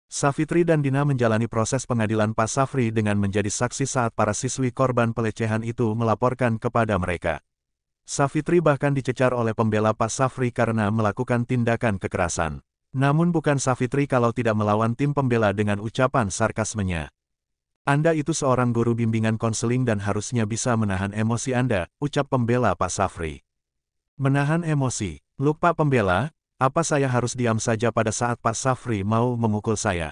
Savitri dan Dina menjalani proses pengadilan Pak Safri dengan menjadi saksi saat para siswi korban pelecehan itu melaporkan kepada mereka. Savitri bahkan dicecar oleh pembela Pak Safri karena melakukan tindakan kekerasan. Namun bukan Savitri kalau tidak melawan tim pembela dengan ucapan sarkasmenya. Anda itu seorang guru bimbingan konseling dan harusnya bisa menahan emosi Anda, ucap pembela Pak Safri. Menahan emosi, lupa pembela, apa saya harus diam saja pada saat Pak Safri mau memukul saya?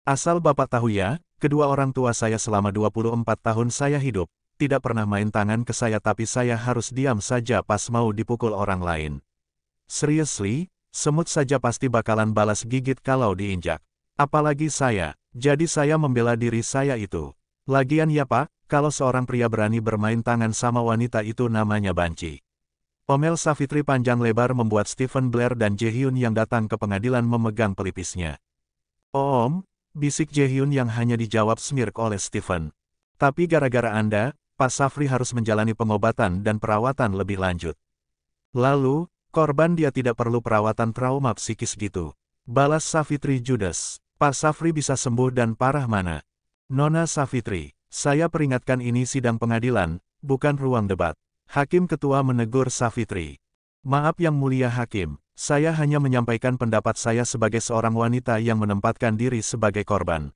Asal Bapak tahu ya, kedua orang tua saya selama 24 tahun saya hidup, tidak pernah main tangan ke saya tapi saya harus diam saja pas mau dipukul orang lain. Seriously, semut saja pasti bakalan balas gigit kalau diinjak. Apalagi saya, jadi saya membela diri saya itu. Lagian ya Pak, kalau seorang pria berani bermain tangan sama wanita itu namanya banci. Omel Savitri panjang lebar membuat Stephen Blair dan Jaehyun yang datang ke pengadilan memegang pelipisnya. Om, bisik Jaehyun yang hanya dijawab smirk oleh Stephen. Tapi gara-gara Anda, Pak Safri harus menjalani pengobatan dan perawatan lebih lanjut. Lalu, korban dia tidak perlu perawatan trauma psikis gitu. Balas Savitri judes. Pak Safri bisa sembuh dan parah mana? Nona Savitri, saya peringatkan ini sidang pengadilan, bukan ruang debat. Hakim Ketua menegur Savitri. Maaf Yang Mulia Hakim, saya hanya menyampaikan pendapat saya sebagai seorang wanita yang menempatkan diri sebagai korban.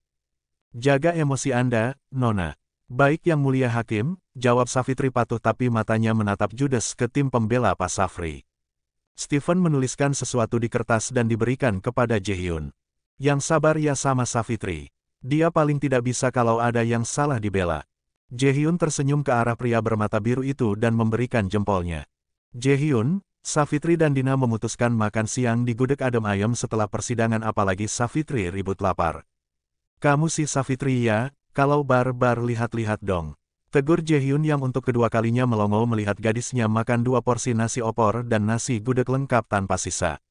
Jaga emosi Anda, Nona. Baik Yang Mulia Hakim, jawab Savitri patuh tapi matanya menatap judes ke tim pembela Pak Safri. Stephen menuliskan sesuatu di kertas dan diberikan kepada Jaehyun. Yang sabar ya sama Savitri. Dia paling tidak bisa kalau ada yang salah dibela. Jaehyun tersenyum ke arah pria bermata biru itu dan memberikan jempolnya. Jaehyun, Savitri dan Dina memutuskan makan siang di gudeg adem ayam setelah persidangan apalagi Savitri ribut lapar. Kamu sih Savitri ya, kalau bar-bar lihat-lihat dong. Tegur Jaehyun yang untuk kedua kalinya melongo melihat gadisnya makan 2 porsi nasi opor dan nasi gudeg lengkap tanpa sisa.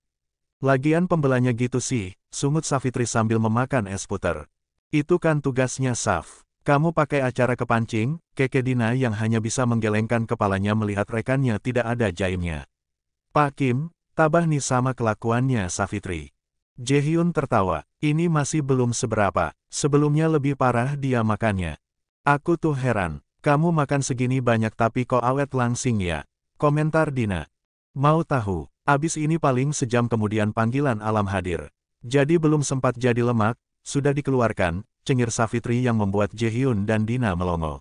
Lagian pembelanya gitu sih, sungut Savitri sambil memakan es puter. Itu kan tugasnya Saf. Kamu pakai acara kepancing, keke Dina yang hanya bisa menggelengkan kepalanya melihat rekannya tidak ada jaimnya. Pak Kim, tabah nih sama kelakuannya Savitri. Jaehyun tertawa, ini masih belum seberapa, sebelumnya lebih parah dia makannya. Aku tuh heran, kamu makan segini banyak tapi kok awet langsing ya, komentar Dina. Mau tahu, abis ini paling sejam kemudian panggilan alam hadir. Jadi belum sempat jadi lemak, sudah dikeluarkan, cengir Savitri yang membuat Jaehyun dan Dina melongo.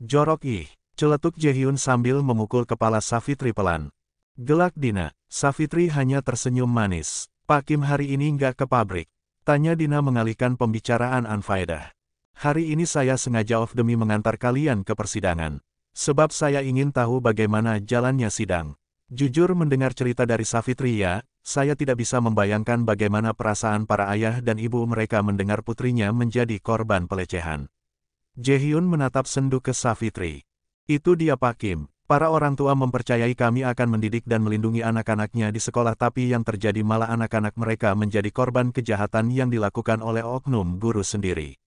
Jorok ih, celetuk Jaehyun sambil memukul kepala Savitri pelan. Gelak Dina, Savitri hanya tersenyum manis. Pak Kim hari ini nggak ke pabrik? Tanya Dina mengalihkan pembicaraan anfaedah. Hari ini saya sengaja off demi mengantar kalian ke persidangan. Sebab saya ingin tahu bagaimana jalannya sidang. Jujur mendengar cerita dari Savitri ya, saya tidak bisa membayangkan bagaimana perasaan para ayah dan ibu mereka mendengar putrinya menjadi korban pelecehan. Jaehyun menatap sendu ke Savitri. Itu dia Pak Kim, para orang tua mempercayai kami akan mendidik dan melindungi anak-anaknya di sekolah tapi yang terjadi malah anak-anak mereka menjadi korban kejahatan yang dilakukan oleh oknum guru sendiri.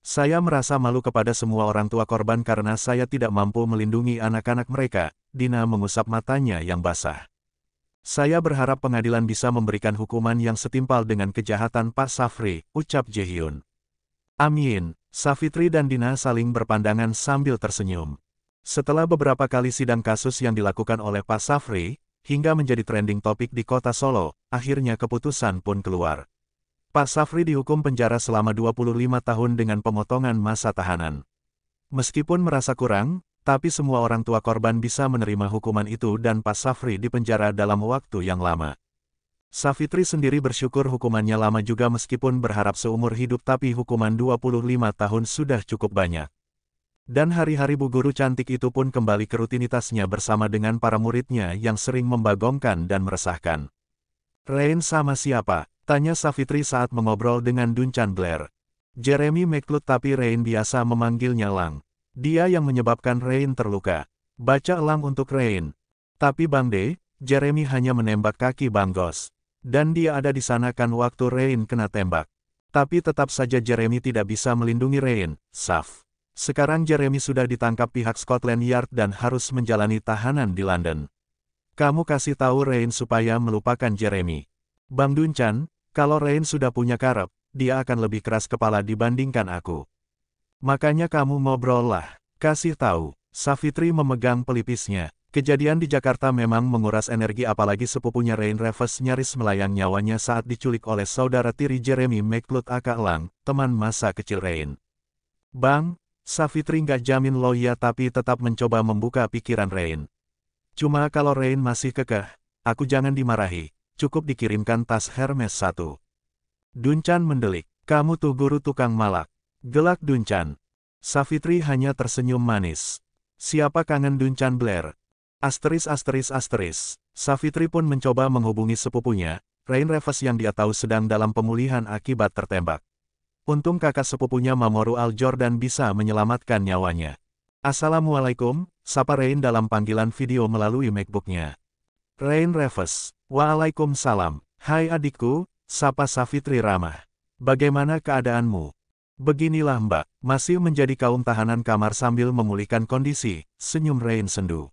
Saya merasa malu kepada semua orang tua korban karena saya tidak mampu melindungi anak-anak mereka, Dina mengusap matanya yang basah. Saya berharap pengadilan bisa memberikan hukuman yang setimpal dengan kejahatan Pak Safri, ucap Jaehyun. Amin, Savitri dan Dina saling berpandangan sambil tersenyum. Setelah beberapa kali sidang kasus yang dilakukan oleh Pak Safri, hingga menjadi trending topik di kota Solo, akhirnya keputusan pun keluar. Pak Safri dihukum penjara selama 25 tahun dengan pemotongan masa tahanan. Meskipun merasa kurang, tapi semua orang tua korban bisa menerima hukuman itu dan Pak Safri dipenjara dalam waktu yang lama. Savitri sendiri bersyukur hukumannya lama juga meskipun berharap seumur hidup tapi hukuman 25 tahun sudah cukup banyak. Dan hari-hari bu guru cantik itu pun kembali ke rutinitasnya bersama dengan para muridnya yang sering membagongkan dan meresahkan. Rain sama siapa? Tanya Savitri saat mengobrol dengan Duncan Blair. Jeremy McLeod tapi Rain biasa memanggilnya Lang. Dia yang menyebabkan Rain terluka. Baca Lang untuk Rain. Tapi Bang D, Jeremy hanya menembak kaki Bang Gos. Dan dia ada di sana kan waktu Rain kena tembak. Tapi tetap saja Jeremy tidak bisa melindungi Rain, Saf. Sekarang Jeremy sudah ditangkap pihak Scotland Yard dan harus menjalani tahanan di London. Kamu kasih tahu Rain supaya melupakan Jeremy. Bang Duncan, kalau Rain sudah punya karep, dia akan lebih keras kepala dibandingkan aku. Makanya kamu ngobrol lah, kasih tahu. Savitri memegang pelipisnya. Kejadian di Jakarta memang menguras energi apalagi sepupunya Rain Reves nyaris melayang nyawanya saat diculik oleh saudara tiri Jeremy McLeod aka Elang, teman masa kecil Rain. Bang, Savitri nggak jamin lo ya tapi tetap mencoba membuka pikiran Rain. Cuma kalau Rain masih kekeh, aku jangan dimarahi, cukup dikirimkan tas Hermes 1. Dunchan mendelik, kamu tuh guru tukang malak. Gelak Dunchan. Savitri hanya tersenyum manis. Siapa kangen Dunchan Blair? Asteris. Savitri pun mencoba menghubungi sepupunya, Rain Reves yang dia tahu sedang dalam pemulihan akibat tertembak. Untung kakak sepupunya Mamoru Al Jordan bisa menyelamatkan nyawanya. Assalamualaikum, sapa Rain dalam panggilan video melalui MacBook-nya. Rain Reves, waalaikumsalam. Hai adikku, sapa Savitri ramah. Bagaimana keadaanmu? Beginilah mbak, masih menjadi kaum tahanan kamar sambil memulihkan kondisi, senyum Rain sendu.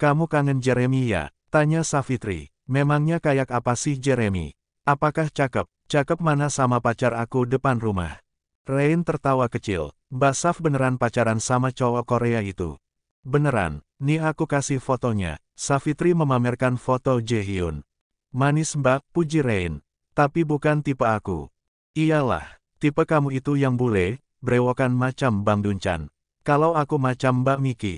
Kamu kangen Jeremy ya? Tanya Savitri. Memangnya kayak apa sih Jeremy? Apakah cakep? Cakep mana sama pacar aku depan rumah? Rain tertawa kecil. Mbak Sav beneran pacaran sama cowok Korea itu? Beneran, nih aku kasih fotonya. Savitri memamerkan foto Jaehyun. Manis mbak, puji Rain. Tapi bukan tipe aku. Iyalah, tipe kamu itu yang bule, brewokan macam Bang Dunchan. Kalau aku macam Mbak Miki.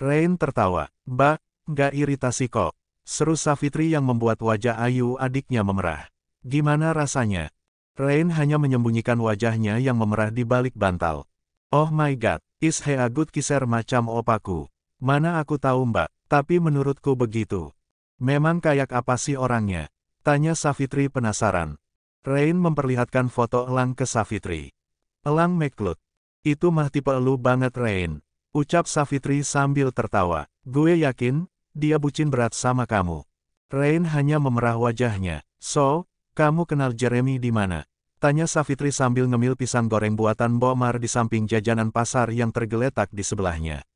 Rain tertawa. Mbak, nggak iritasi kok. Seru Savitri yang membuat wajah ayu adiknya memerah. Gimana rasanya? Rain hanya menyembunyikan wajahnya yang memerah di balik bantal. Oh my god, is he a good kisser macam opaku? Mana aku tahu mbak, tapi menurutku begitu. Memang kayak apa sih orangnya? Tanya Savitri penasaran. Rain memperlihatkan foto Elang ke Savitri. Elang McLeod. Itu mah tipe elu banget Rain. Ucap Savitri sambil tertawa. Gue yakin, dia bucin berat sama kamu. Rain hanya memerah wajahnya. So, kamu kenal Jeremy di mana? Tanya Savitri sambil ngemil pisang goreng buatan Mbok Mar di samping jajanan pasar yang tergeletak di sebelahnya.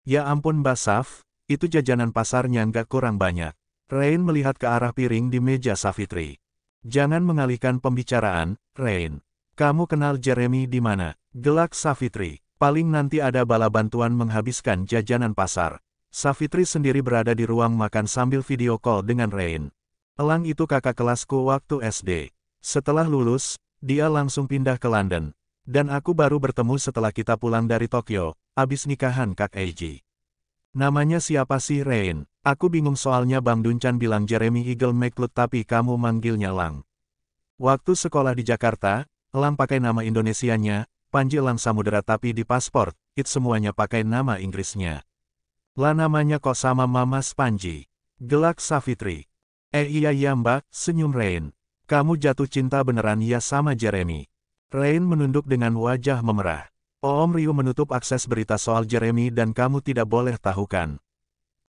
Ya ampun Mbak Sav, itu jajanan pasarnya nggak kurang banyak. Rain melihat ke arah piring di meja Savitri. Jangan mengalihkan pembicaraan, Rain. Kamu kenal Jeremy di mana? Gelak Savitri. Paling nanti ada bala bantuan menghabiskan jajanan pasar. Savitri sendiri berada di ruang makan sambil video call dengan Rain. Elang itu kakak kelasku waktu SD. Setelah lulus, dia langsung pindah ke London. Dan aku baru bertemu setelah kita pulang dari Tokyo, abis nikahan Kak Eiji. Namanya siapa sih Rain? Aku bingung soalnya Bang Dunchan bilang Jeremy Eagle McLeod tapi kamu manggilnya Lang. Waktu sekolah di Jakarta, Elang pakai nama Indonesianya, Panji Elang Samudera tapi di paspor, it semuanya pakai nama Inggrisnya. Lah namanya kok sama Mama Panji. Gelak Savitri. Iya mbak, senyum Rain. Kamu jatuh cinta beneran ya sama Jeremy? Rain menunduk dengan wajah memerah. Om Ryu menutup akses berita soal Jeremy dan kamu tidak boleh tahu kan?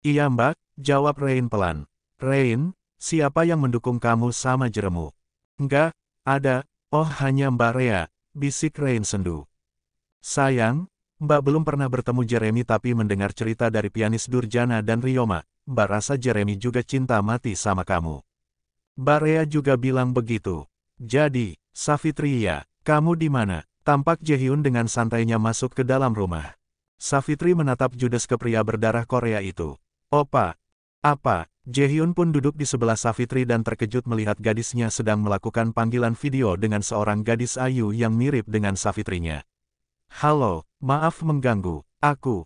Iya mbak, jawab Rain pelan. Rain, siapa yang mendukung kamu sama Jeremy? Enggak, ada, oh hanya Mbak Rea. Bisik Rain sendu. Sayang, Mbak belum pernah bertemu Jeremy tapi mendengar cerita dari pianis Durjana dan Ryoma, Mbak rasa Jeremy juga cinta mati sama kamu. Mbak Rea juga bilang begitu. Jadi, Savitri ya, kamu di mana? Tampak Jaehyun dengan santainya masuk ke dalam rumah. Savitri menatap judes ke pria berdarah Korea itu. Opa. Apa? Jaehyun pun duduk di sebelah Savitri dan terkejut melihat gadisnya sedang melakukan panggilan video dengan seorang gadis ayu yang mirip dengan Savitrinya. Halo, maaf mengganggu, aku.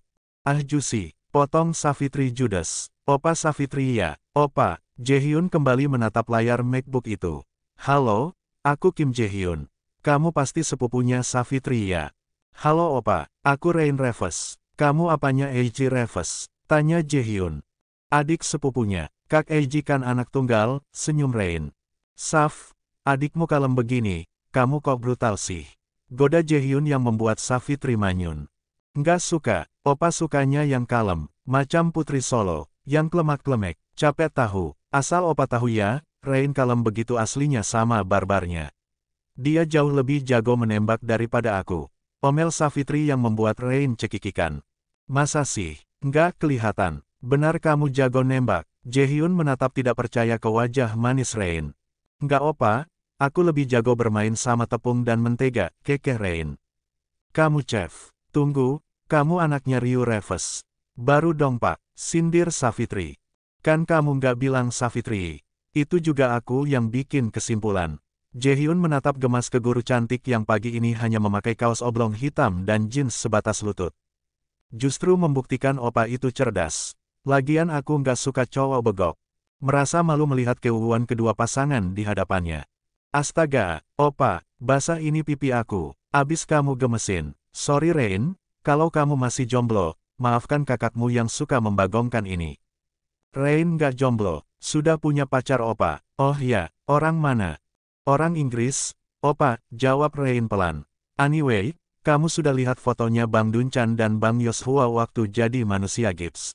Jusi, potong Savitri judes. Opa Savitri ya, opa. Jaehyun kembali menatap layar MacBook itu. Halo, aku Kim Jaehyun. Kamu pasti sepupunya Savitri ya. Halo opa, aku Rain Reves. Kamu apanya Eiji Reves? Tanya Jaehyun. Adik sepupunya, Kak Eiji kan anak tunggal, senyum Rain. Sav, adikmu kalem begini, kamu kok brutal sih. Goda Jaehyun yang membuat Savitri manyun. Nggak suka, opa sukanya yang kalem, macam Putri Solo, yang klemak-klemek, capek tahu. Asal opa tahu ya, Rain kalem begitu aslinya sama barbarnya. Dia jauh lebih jago menembak daripada aku. Omel Savitri yang membuat Rain cekikikan. Masa sih, nggak kelihatan. Benar kamu jago nembak. Jaehyun menatap tidak percaya ke wajah manis Rain. Nggak opa, Aku lebih jago bermain sama tepung dan mentega, kekeh Rain. Kamu chef. Tunggu, kamu anaknya Ryu Reves. Baru dong pak, sindir Savitri. Kan kamu nggak bilang Savitri. Itu juga aku yang bikin kesimpulan. Jaehyun menatap gemas ke guru cantik yang pagi ini hanya memakai kaos oblong hitam dan jeans sebatas lutut. Justru membuktikan opa itu cerdas. Lagian aku nggak suka cowok begok. Merasa malu melihat keuuan kedua pasangan di hadapannya. Astaga, opa, basah ini pipi aku. Abis kamu gemesin. Sorry Rain, kalau kamu masih jomblo, maafkan kakakmu yang suka membagongkan ini. Rain nggak jomblo, sudah punya pacar opa. Oh ya, orang mana? Orang Inggris, opa, jawab Rain pelan. Anyway, kamu sudah lihat fotonya Bang Dunchan dan Bang Yoshua waktu jadi manusia gips.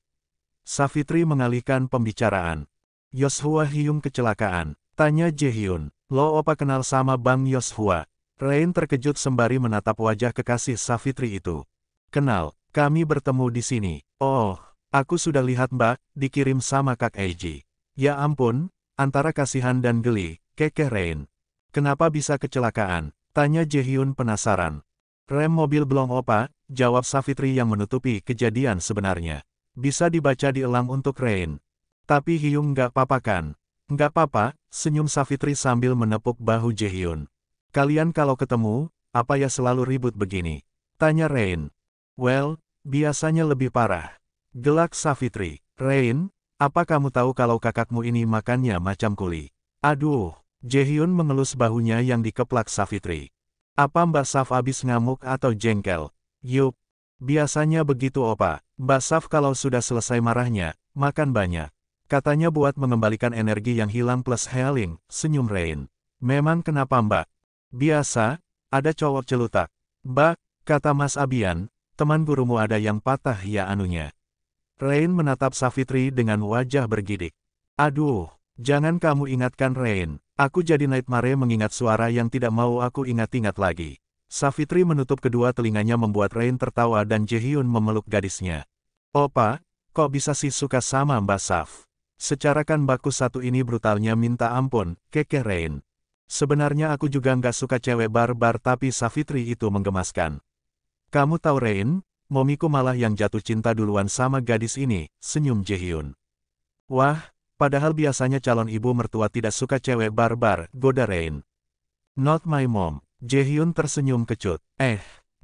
Savitri mengalihkan pembicaraan. Yoshua Hyung kecelakaan, tanya Jaehyun. Lo opa kenal sama Bang Yoshua? Rain terkejut sembari menatap wajah kekasih Savitri itu. Kenal, kami bertemu di sini. Oh, aku sudah lihat mbak, dikirim sama Kak Eiji. Ya ampun, antara kasihan dan geli, kekeh Rain. Kenapa bisa kecelakaan? Tanya Jaehyun penasaran. Rem mobil blong opa, jawab Savitri yang menutupi kejadian sebenarnya. Bisa dibaca dielang untuk Rain. Tapi Hyung nggak apa-apa kan? Nggak apa-apa, senyum Savitri sambil menepuk bahu Jaehyun. Kalian kalau ketemu, apa ya selalu ribut begini? Tanya Rain. Well, biasanya lebih parah. Gelak Savitri. Rain, apa kamu tahu kalau kakakmu ini makannya macam kuli? Aduh, Jaehyun mengelus bahunya yang dikeplak Savitri. Apa Mbak Sav abis ngamuk atau jengkel? Yup, biasanya begitu opa. Mbak Sav kalau sudah selesai marahnya, makan banyak. Katanya buat mengembalikan energi yang hilang plus healing, senyum Rain. Memang kenapa mbak? Biasa, ada cowok celutak. Mbak, kata Mas Abian, teman gurumu ada yang patah ya anunya. Rain menatap Savitri dengan wajah bergidik. Aduh, jangan kamu ingatkan Rain. Aku jadi nightmare mengingat suara yang tidak mau aku ingat-ingat lagi. Savitri menutup kedua telinganya membuat Rain tertawa dan Jaehyun memeluk gadisnya. Opa, kok bisa sih suka sama Mbak Sav? Secara kan baku satu ini brutalnya minta ampun, kekeh Rain. Sebenarnya aku juga nggak suka cewek barbar tapi Savitri itu menggemaskan. Kamu tahu Rain, momiku malah yang jatuh cinta duluan sama gadis ini, senyum Jaehyun. Wah, padahal biasanya calon ibu mertua tidak suka cewek barbar, goda Rain. Not my mom, Jaehyun tersenyum kecut.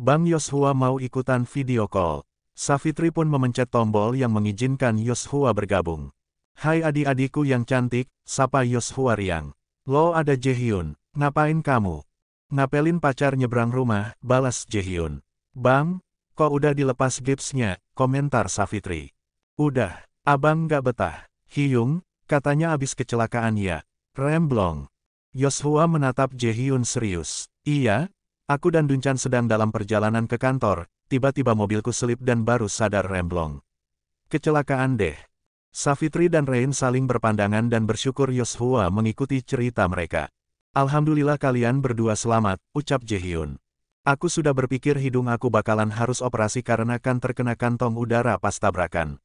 Bang Yoshua mau ikutan video call. Savitri pun memencet tombol yang mengizinkan Yoshua bergabung. Hai adik-adikku yang cantik, sapa Yoshua riang. Lo ada Jaehyun, ngapain kamu? Ngapelin pacar nyebrang rumah, balas Jaehyun. Bang, kok udah dilepas gipsnya, komentar Savitri. Udah, abang gak betah. Hyung, katanya abis kecelakaan ya. Remblong. Yoshua menatap Jaehyun serius. Iya, aku dan Dunchan sedang dalam perjalanan ke kantor, tiba-tiba mobilku selip dan baru sadar remblong. Kecelakaan deh. Savitri dan Rain saling berpandangan dan bersyukur Yoshua mengikuti cerita mereka. Alhamdulillah kalian berdua selamat, ucap Jaehyun. Aku sudah berpikir hidung aku bakalan harus operasi karena kan terkena kantong udara pas tabrakan.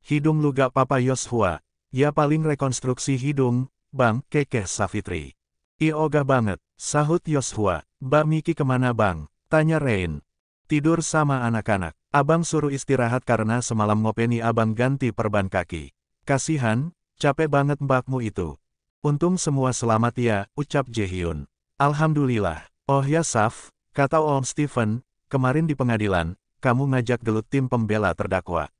Hidung lu gak apa-apa Yoshua? Ya paling rekonstruksi hidung, bang, kekeh Savitri. Ogah banget, sahut Yoshua. Mbak Miki kemana bang? Tanya Rain. Tidur sama anak-anak. Abang suruh istirahat karena semalam ngopeni abang ganti perban kaki. Kasihan, capek banget mbakmu itu. Untung semua selamat ya, ucap Jaehyun. Alhamdulillah. Oh ya Saf, kata Om Stephen, kemarin di pengadilan, kamu ngajak gelut tim pembela terdakwa.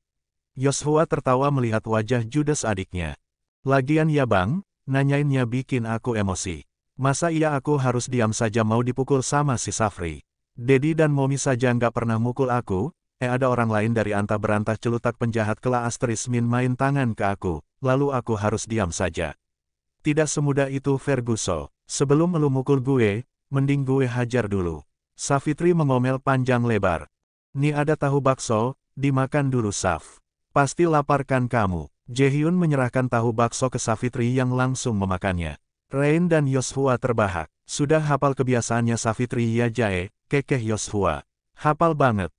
Yoshua tertawa melihat wajah judes adiknya. Lagian ya bang, nanyainnya bikin aku emosi. Masa iya aku harus diam saja mau dipukul sama si Safri? Dedi dan Momi saja nggak pernah mukul aku, ada orang lain dari antah berantah celutak penjahat kela Astris Min main tangan ke aku, lalu aku harus diam saja. Tidak semudah itu Ferguson, sebelum lu mukul gue, mending gue hajar dulu. Savitri mengomel panjang lebar. Nih ada tahu bakso, dimakan dulu Saf. Pasti lapar kan kamu. Jaehyun menyerahkan tahu bakso ke Savitri yang langsung memakannya. Rain dan Yoshua terbahak. Sudah hafal kebiasaannya Savitri ya Jae, kekeh Yoshua. Hafal banget.